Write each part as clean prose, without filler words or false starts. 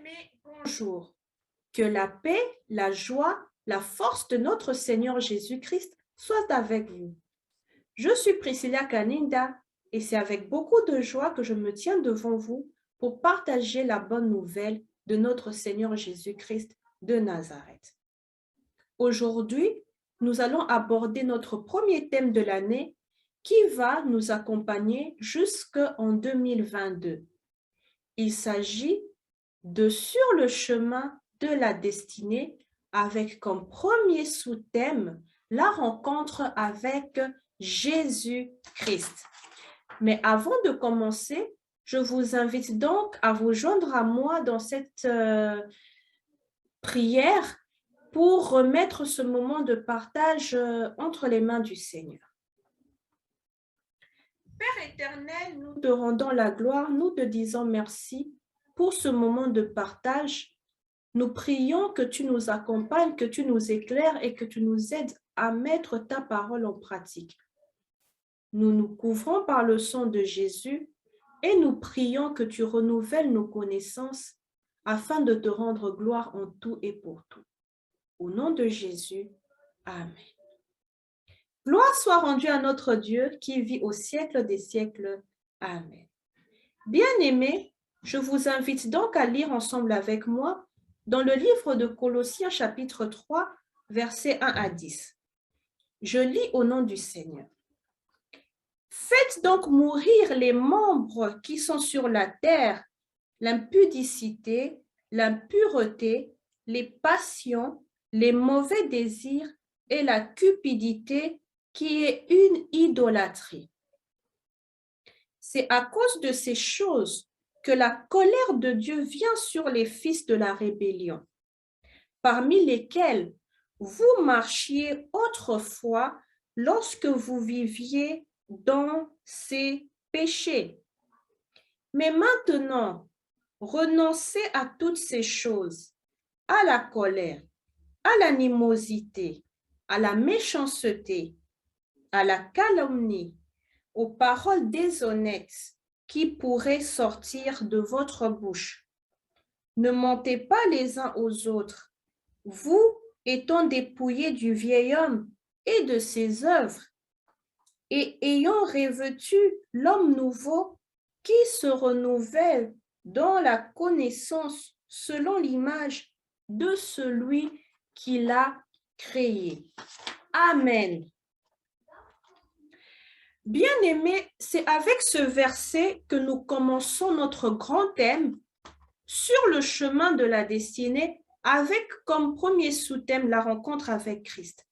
Bien-aimés, bonjour. Que la paix, la joie, la force de notre Seigneur Jésus-Christ soient avec vous. Je suis Priscilla Kaninda et c'est avec beaucoup de joie que je me tiens devant vous pour partager la bonne nouvelle de notre Seigneur Jésus-Christ de Nazareth. Aujourd'hui, nous allons aborder notre premier thème de l'année qui va nous accompagner jusqu'en 2022. Il s'agit de Sur le chemin de la destinée avec comme premier sous-thème la rencontre avec Jésus-Christ. Mais avant de commencer, je vous invite donc à vous joindre à moi dans cette prière pour remettre ce moment de partage entre les mains du Seigneur. Père éternel, nous te rendons la gloire, nous te disons merci pour ce moment de partage. Nous prions que tu nous accompagnes, que tu nous éclaires et que tu nous aides à mettre ta parole en pratique. Nous nous couvrons par le sang de Jésus et nous prions que tu renouvelles nos connaissances afin de te rendre gloire en tout et pour tout. Au nom de Jésus, Amen. Gloire soit rendue à notre Dieu qui vit au siècle des siècles. Amen. Bien-aimés, je vous invite donc à lire ensemble avec moi dans le livre de Colossiens chapitre 3, versets 1 à 10. Je lis au nom du Seigneur. Faites donc mourir les membres qui sont sur la terre, l'impudicité, l'impureté, les passions, les mauvais désirs et la cupidité qui est une idolâtrie. C'est à cause de ces choses que la colère de Dieu vient sur les fils de la rébellion, parmi lesquels vous marchiez autrefois lorsque vous viviez dans ces péchés. Mais maintenant, renoncez à toutes ces choses, à la colère, à l'animosité, à la méchanceté, à la calomnie, aux paroles déshonnêtes qui pourraient sortir de votre bouche. Ne mentez pas les uns aux autres, vous étant dépouillés du vieil homme et de ses œuvres, et ayant revêtu l'homme nouveau qui se renouvelle dans la connaissance selon l'image de celui qui l'a créé. Amen. Bien-aimés, c'est avec ce verset que nous commençons notre grand thème sur le chemin de la destinée avec comme premier sous-thème la rencontre avec Christ.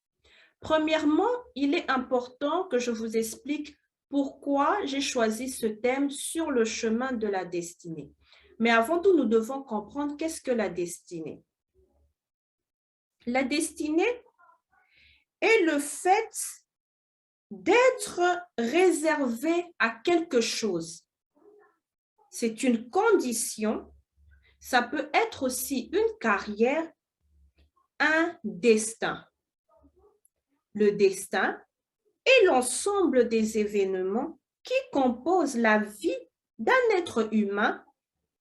Premièrement, il est important que je vous explique pourquoi j'ai choisi ce thème sur le chemin de la destinée. Mais avant tout, nous devons comprendre qu'est-ce que la destinée. La destinée est le fait d'être réservé à quelque chose. C'est une condition, ça peut être aussi une carrière, un destin. Le destin est l'ensemble des événements qui composent la vie d'un être humain,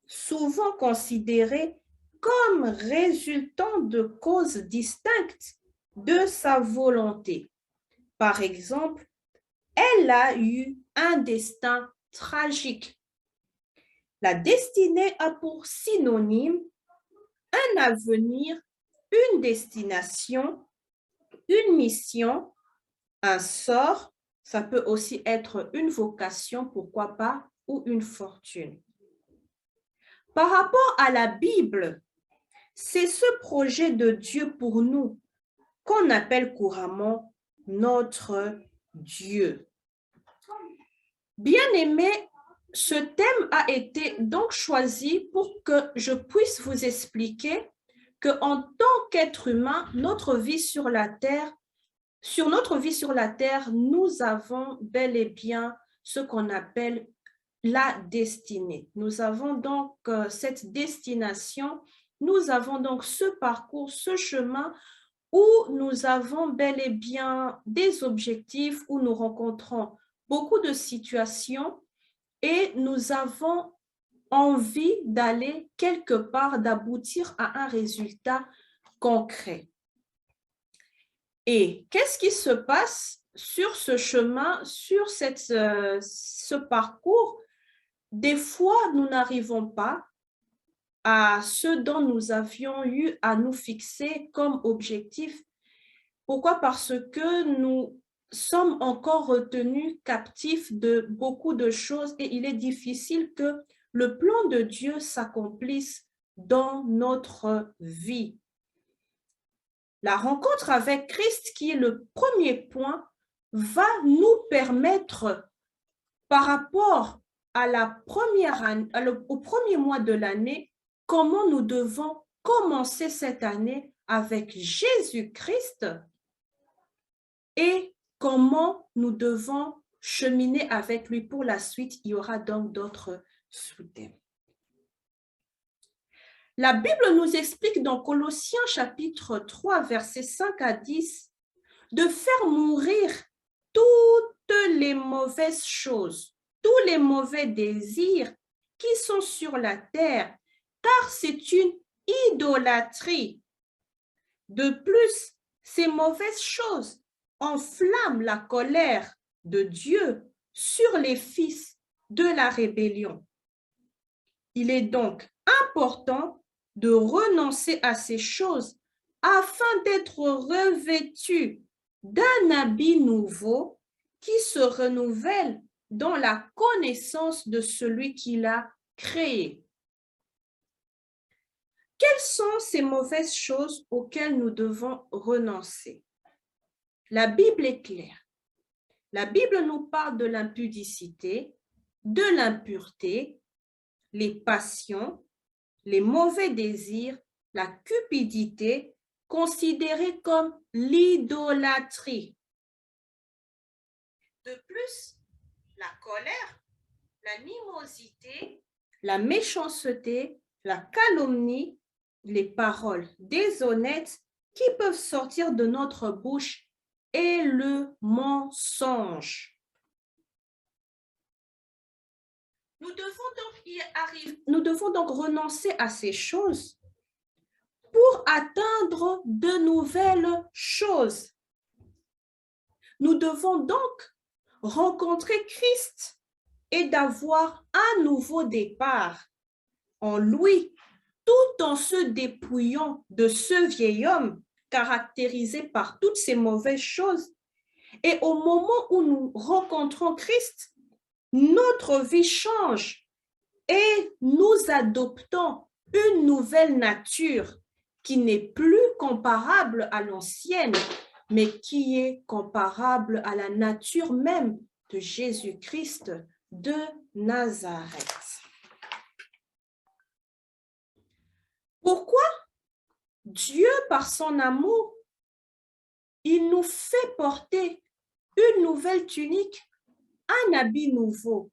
souvent considéré comme résultant de causes distinctes de sa volonté. Par exemple, elle a eu un destin tragique. La destinée a pour synonyme un avenir, une destination, une mission, un sort, ça peut aussi être une vocation, pourquoi pas, ou une fortune. Par rapport à la Bible, c'est ce projet de Dieu pour nous qu'on appelle couramment notre Dieu. Bien-aimé, ce thème a été donc choisi pour que je puisse vous expliquer qu'en tant qu'être humain, notre vie sur notre vie sur la terre, nous avons bel et bien ce qu'on appelle la destinée. Nous avons donc cette destination, nous avons donc ce parcours, ce chemin où nous avons bel et bien des objectifs, où nous rencontrons beaucoup de situations et nous avons envie d'aller quelque part, d'aboutir à un résultat concret. Et qu'est-ce qui se passe sur ce chemin, sur ce parcours? Des fois, nous n'arrivons pas à ce dont nous avions eu à nous fixer comme objectif. Pourquoi? Parce que nous sommes encore retenus captifs de beaucoup de choses et il est difficile que le plan de Dieu s'accomplisse dans notre vie. La rencontre avec Christ, qui est le premier point, va nous permettre, par rapport à au premier mois de l'année, comment nous devons commencer cette année avec Jésus-Christ et comment nous devons cheminer avec lui pour la suite. Il y aura donc d'autres sous-thèmes. La Bible nous explique dans Colossiens chapitre 3, versets 5 à 10, de faire mourir toutes les mauvaises choses, tous les mauvais désirs qui sont sur la terre, car c'est une idolâtrie. De plus, ces mauvaises choses enflamment la colère de Dieu sur les fils de la rébellion. Il est donc important de renoncer à ces choses afin d'être revêtu d'un habit nouveau qui se renouvelle dans la connaissance de celui qui l'a créé. Quelles sont ces mauvaises choses auxquelles nous devons renoncer? La Bible est claire. La Bible nous parle de l'impudicité, de l'impureté, les passions, les mauvais désirs, la cupidité, considérée comme l'idolâtrie. De plus, la colère, l'animosité, la méchanceté, la calomnie, les paroles déshonnêtes qui peuvent sortir de notre bouche et le mensonge. Nous devons donc renoncer à ces choses pour atteindre de nouvelles choses. Nous devons donc rencontrer Christ et d'avoir un nouveau départ en lui, tout en se dépouillant de ce vieil homme caractérisé par toutes ces mauvaises choses. Et au moment où nous rencontrons Christ, notre vie change et nous adoptons une nouvelle nature qui n'est plus comparable à l'ancienne, mais qui est comparable à la nature même de Jésus-Christ de Nazareth. Pourquoi? Dieu, par son amour, il nous fait porter une nouvelle tunique, un habit nouveau,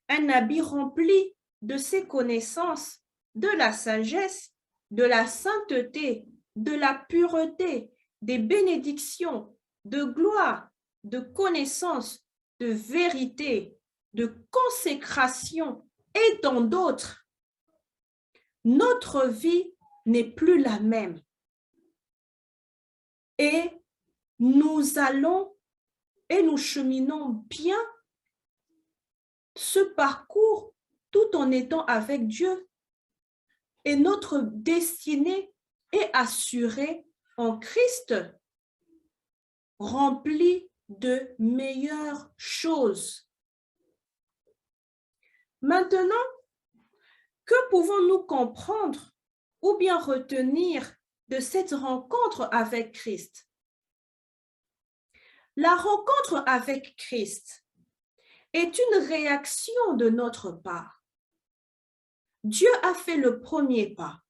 un habit rempli de ses connaissances, de la sagesse, de la sainteté, de la pureté, des bénédictions, de gloire, de connaissance, de vérité, de consécration et tant d'autres. Notre vie n'est plus la même. Et nous allons et nous cheminons bien ce parcours tout en étant avec Dieu. Et notre destinée est assurée en Christ, remplie de meilleures choses. Maintenant, que pouvons-nous comprendre ou bien retenir de cette rencontre avec Christ? La rencontre avec Christ est une réaction de notre part. Dieu a fait le premier pas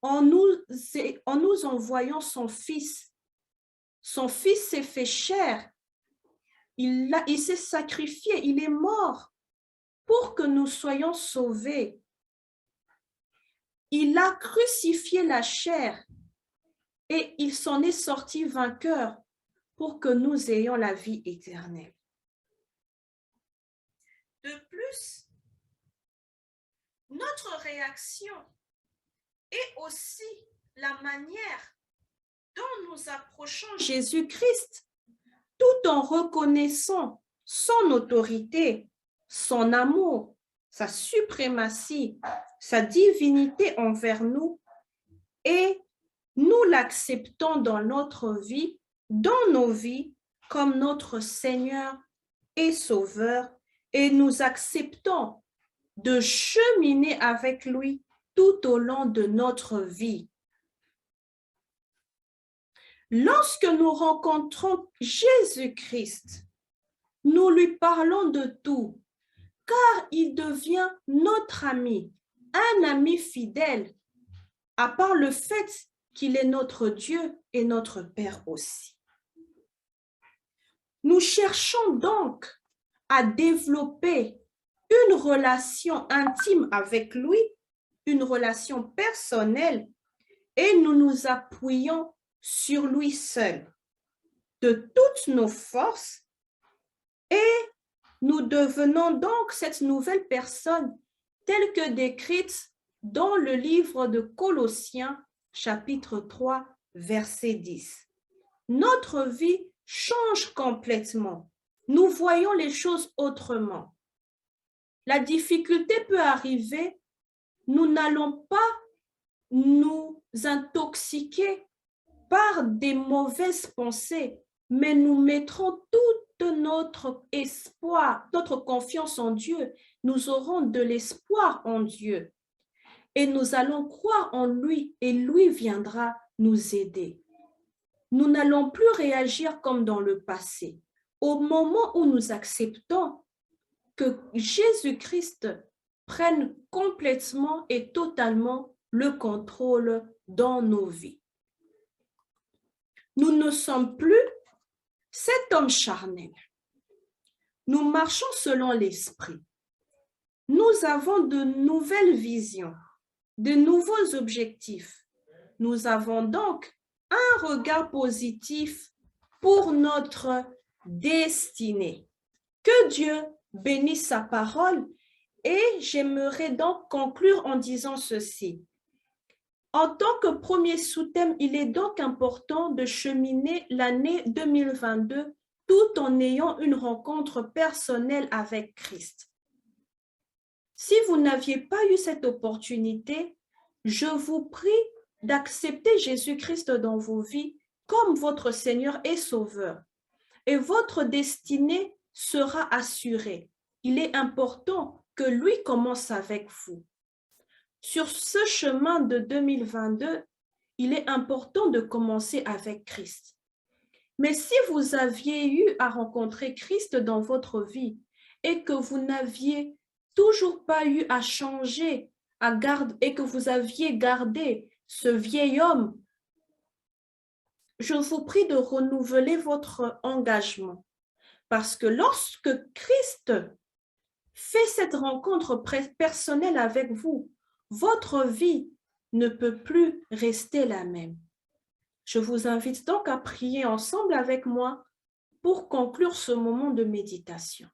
en nous envoyant son Fils. Son Fils s'est fait chair. Il s'est sacrifié, il est mort pour que nous soyons sauvés. Il a crucifié la chair et il s'en est sorti vainqueur pour que nous ayons la vie éternelle. De plus, notre réaction et aussi la manière dont nous approchons Jésus-Christ, tout en reconnaissant son autorité, son amour, sa suprématie, sa divinité envers nous, et nous l'acceptons dans notre vie, dans nos vies, comme notre Seigneur et Sauveur, et nous acceptons de cheminer avec lui tout au long de notre vie. Lorsque nous rencontrons Jésus-Christ, nous lui parlons de tout, car il devient notre ami, un ami fidèle, à part le fait qu'il est notre Dieu et notre Père aussi. Nous cherchons donc à développer une relation intime avec lui, une relation personnelle, et nous nous appuyons sur lui seul de toutes nos forces, et nous devenons donc cette nouvelle personne telle que décrite dans le livre de Colossiens, chapitre 3, verset 10. Notre vie change complètement. Nous voyons les choses autrement. La difficulté peut arriver, nous n'allons pas nous intoxiquer par des mauvaises pensées, mais nous mettrons tout notre espoir, notre confiance en Dieu. Nous aurons de l'espoir en Dieu et nous allons croire en lui et lui viendra nous aider. Nous n'allons plus réagir comme dans le passé. Au moment où nous acceptons que Jésus-Christ prenne complètement et totalement le contrôle dans nos vies. Nous ne sommes plus cet homme charnel. Nous marchons selon l'esprit. Nous avons de nouvelles visions, de nouveaux objectifs. Nous avons donc un regard positif pour notre destinée. Que Dieu bénisse sa parole, et j'aimerais donc conclure en disant ceci. En tant que premier sous-thème, il est donc important de cheminer l'année 2022 tout en ayant une rencontre personnelle avec Christ. Si vous n'aviez pas eu cette opportunité, je vous prie d'accepter Jésus-Christ dans vos vies comme votre Seigneur et Sauveur. Et votre destinée sera assurée. Il est important que lui commence avec vous. Sur ce chemin de 2022, il est important de commencer avec Christ. Mais si vous aviez eu à rencontrer Christ dans votre vie et que vous n'aviez toujours pas eu à changer, et que vous aviez gardé ce vieil homme, je vous prie de renouveler votre engagement. Parce que lorsque Christ fait cette rencontre personnelle avec vous, votre vie ne peut plus rester la même. Je vous invite donc à prier ensemble avec moi pour conclure ce moment de méditation.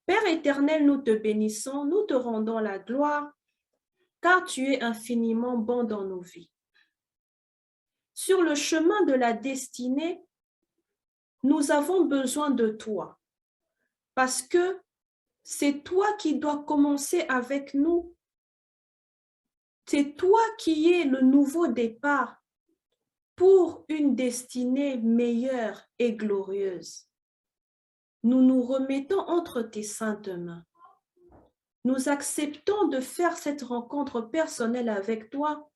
Père éternel, nous te bénissons, nous te rendons la gloire, car tu es infiniment bon dans nos vies. Sur le chemin de la destinée, nous avons besoin de toi, parce que c'est toi qui dois commencer avec nous. C'est toi qui es le nouveau départ pour une destinée meilleure et glorieuse. Nous nous remettons entre tes saintes mains. Nous acceptons de faire cette rencontre personnelle avec toi,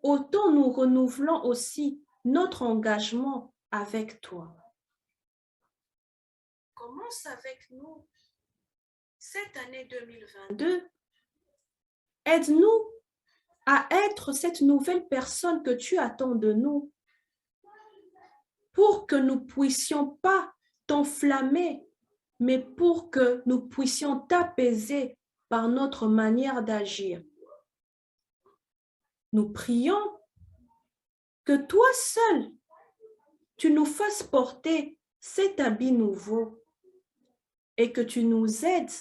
autant nous renouvelons aussi notre engagement avec toi. Commence avec nous cette année 2022. Aide-nous à être cette nouvelle personne que tu attends de nous pour que nous puissions pas t'enflammer, mais pour que nous puissions t'apaiser par notre manière d'agir. Nous prions que toi seul, tu nous fasses porter cet habit nouveau et que tu nous aides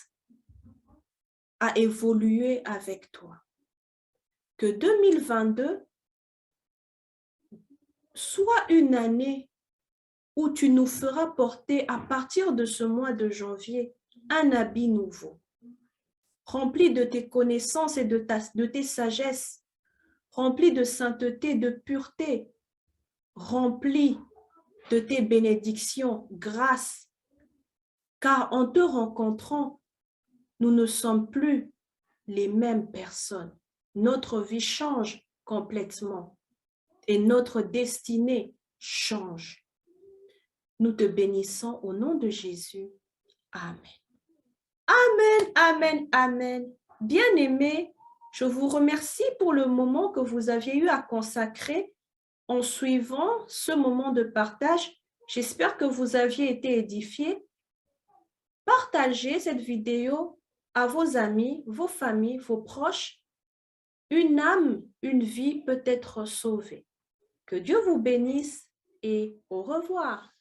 à évoluer avec toi. Que 2022 soit une année où tu nous feras porter à partir de ce mois de janvier un habit nouveau, rempli de tes connaissances et de tes sagesses, rempli de sainteté, de pureté, rempli de tes bénédictions, grâce, car en te rencontrant, nous ne sommes plus les mêmes personnes. Notre vie change complètement et notre destinée change. Nous te bénissons au nom de Jésus. Amen. Amen, amen, amen. Bien-aimés, je vous remercie pour le moment que vous aviez eu à consacrer en suivant ce moment de partage. J'espère que vous aviez été édifiés. Partagez cette vidéo à vos amis, vos familles, vos proches. Une âme, une vie peut être sauvée. Que Dieu vous bénisse et au revoir.